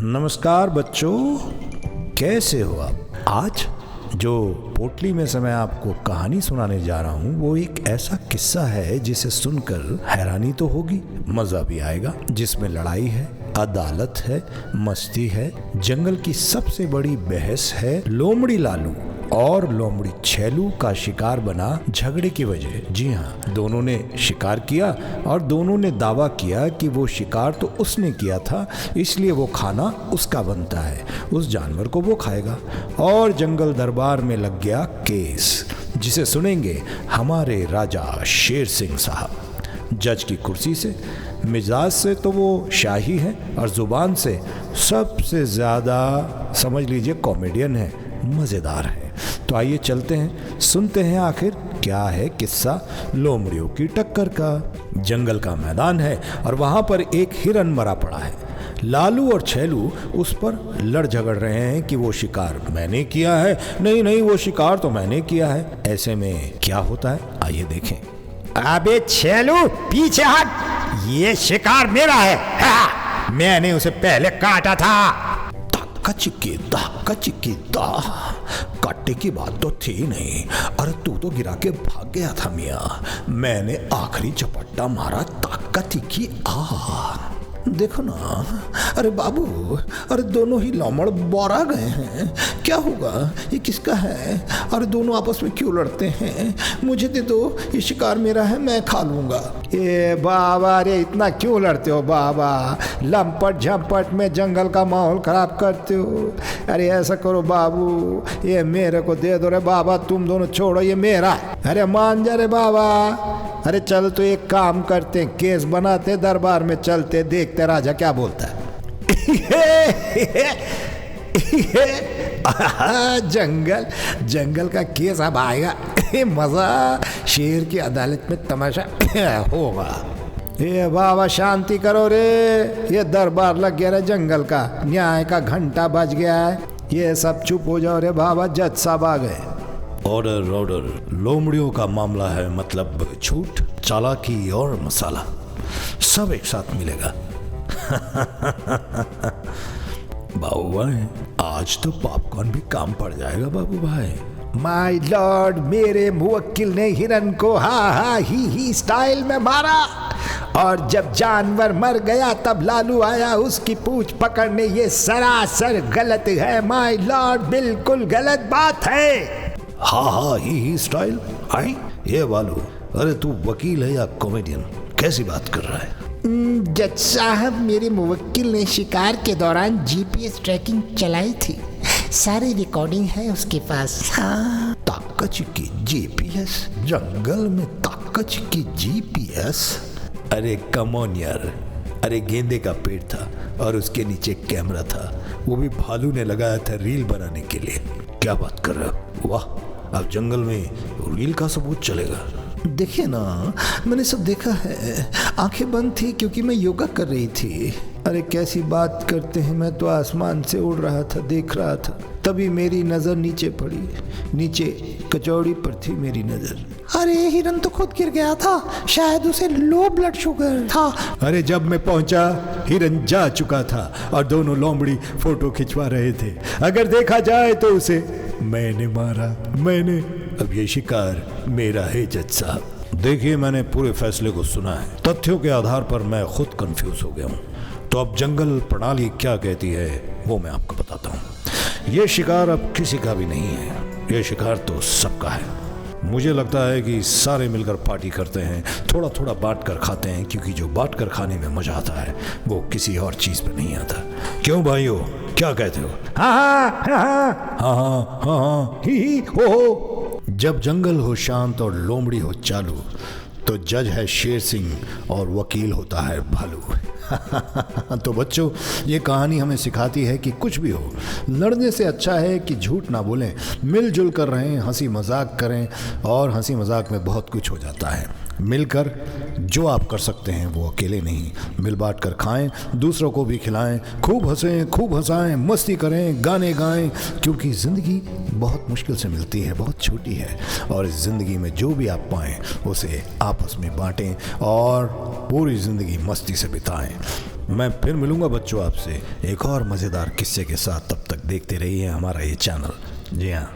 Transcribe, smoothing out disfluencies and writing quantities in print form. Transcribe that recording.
नमस्कार बच्चों, कैसे हो आप? आज जो पोटली में से मैं आपको कहानी सुनाने जा रहा हूँ वो एक ऐसा किस्सा है जिसे सुनकर हैरानी तो होगी, मजा भी आएगा। जिसमें लड़ाई है, अदालत है, मस्ती है, जंगल की सबसे बड़ी बहस है लोमड़ी लालू और लोमड़ी छेलू का शिकार बना झगड़े की वजह। जी हाँ, दोनों ने शिकार किया और दोनों ने दावा किया कि वो शिकार तो उसने किया था, इसलिए वो खाना उसका बनता है, उस जानवर को वो खाएगा। और जंगल दरबार में लग गया केस, जिसे सुनेंगे हमारे राजा शेर सिंह साहब। जज की कुर्सी से, मिजाज से तो वो शाही है और जुबान से सबसे ज्यादा समझ लीजिए कॉमेडियन है, मजेदार है। तो आइए चलते हैं, सुनते हैं आखिर क्या है किस्सा लोमड़ियों की टक्कर का। जंगल का मैदान है और वहां पर एक हिरन मरा पड़ा है। लालू और छेलू उस पर लड़ झगड़ रहे हैं कि वो शिकार मैंने किया है, नहीं नहीं वो शिकार तो मैंने किया है। ऐसे में क्या होता है आइए देखें। अबे छेलू पीछे हट, ये शिकार मेरा है। हाँ, मैंने उसे पहले काटा था। काटे की बात तो थी नहीं, अरे तू तो गिरा के भाग गया था मियाँ, मैंने आखिरी झपट्टा मारा, ताकत की देखो ना। अरे बाबू, अरे दोनों ही लोमड़ बोरा गए हैं, क्या होगा, ये किसका है? अरे दोनों आपस में क्यों लड़ते हैं? मुझे दे दो, ये शिकार मेरा है, मैं खा लूंगा। ए बाबा रे, इतना क्यों लड़ते हो बाबा? लंपट झपट में जंगल का माहौल खराब करते हो। अरे ऐसा करो बाबू, ये मेरे को दे दो रे बाबा, तुम दोनों छोड़ो, ये मेरा। अरे मान जा रे बाबा। अरे चल तो एक काम करते, केस बनाते, दरबार में चलते, देखते राजा क्या बोलता है। जंगल का केस अब आएगा, मजा, शेर की अदालत में तमाशा होगा। ये बाबा शांति करो रे, ये दरबार लग गया रे जंगल का, न्याय का घंटा बज गया है, ये सब चुप हो जाओ रे बाबा, जज साहब आ गए। ऑर्डर ऑर्डर, लोमड़ियों का मामला है, मतलब झूठ, चालाकी और मसाला सब एक साथ मिलेगा। बाबू भाई, आज तो पॉपकॉर्न भी काम पड़ जाएगा बाबू भाई। माय लॉर्ड, मेरे मुवक्किल ने हिरन को हा ही स्टाइल में मारा, और जब जानवर मर गया तब लालू आया उसकी पूंछ पकड़ने। ये सरासर गलत है माय लॉर्ड, बिल्कुल गलत बात है। हा ही स्टाइल आई ये बालू, अरे तू वकील है या कॉमेडियन, कैसी बात कर रहा है? जज साहब, मेरे मुवक्किल ने शिकार के दौरान जीपीएस ट्रैकिंग चलाई थी, सारी रिकॉर्डिंग है उसके पास। हाँ। ताकच की जीपीएस, जंगल में ताकच की जीपीएस? अरे कम ऑन यार, अरे गेंदे का पेड़ था और उसके नीचे कैमरा था, वो भी भालू ने लगाया था रील बनाने के लिए। क्या बात कर रहे हो? वाह, अब जंगल में रील का सबूत चलेगा। देखिए ना, मैंने सब देखा है, आंखें बंद थी क्योंकि मैं योगा कर रही थी। अरे कैसी बात करते हैं, मैं तो आसमान से उड़ रहा था, देख रहा था, तभी मेरी नजर नीचे पड़ी, नीचे कचौड़ी पर थी मेरी नजर। अरे हिरन तो खुद गिर गया था, शायद उसे लो ब्लड शुगर था। अरे जब मैं पहुंचा हिरन जा चुका था और दोनों लोमड़ी फोटो खिंचवा रहे थे। अगर देखा जाए तो उसे मैंने मारा, मैंने। अब ये शिकार मेरा है जज साहब। देखिए, मैंने पूरे फैसले को सुना है, तथ्यों के आधार पर मैं खुद कंफ्यूज हो गया हूँ। तो अब जंगल प्रणाली क्या कहती है वो मैं आपको बताता हूँ। ये शिकार अब किसी का भी नहीं है, ये शिकार तो सबका है। मुझे लगता है कि सारे मिलकर पार्टी करते हैं, थोड़ा थोड़ा बांट कर खाते हैं, क्योंकि जो बांट कर खाने में मजा आता है वो किसी और चीज पे नहीं आता। क्यों भाइयों, क्या कहते हो? हाँ, ही हो। जब जंगल हो शांत और लोमड़ी हो चालू, तो जज है शेर सिंह और वकील होता है भालू। तो बच्चों, ये कहानी हमें सिखाती है कि कुछ भी हो, लड़ने से अच्छा है कि झूठ ना बोलें, मिलजुल कर रहें, हंसी मजाक करें, और हंसी मजाक में बहुत कुछ हो जाता है। मिलकर जो आप कर सकते हैं वो अकेले नहीं, मिल बांट कर खाएं, दूसरों को भी खिलाएं, खूब हंसें, खूब हंसाएं, मस्ती करें, गाने गाएं, क्योंकि ज़िंदगी बहुत मुश्किल से मिलती है, बहुत छोटी है, और इस ज़िंदगी में जो भी आप पाएं उसे आपस में बांटें और पूरी ज़िंदगी मस्ती से बिताएं। मैं फिर मिलूंगा बच्चों आपसे एक और मज़ेदार किस्से के साथ। तब तक देखते रहिए हमारा ये चैनल। जी हाँ।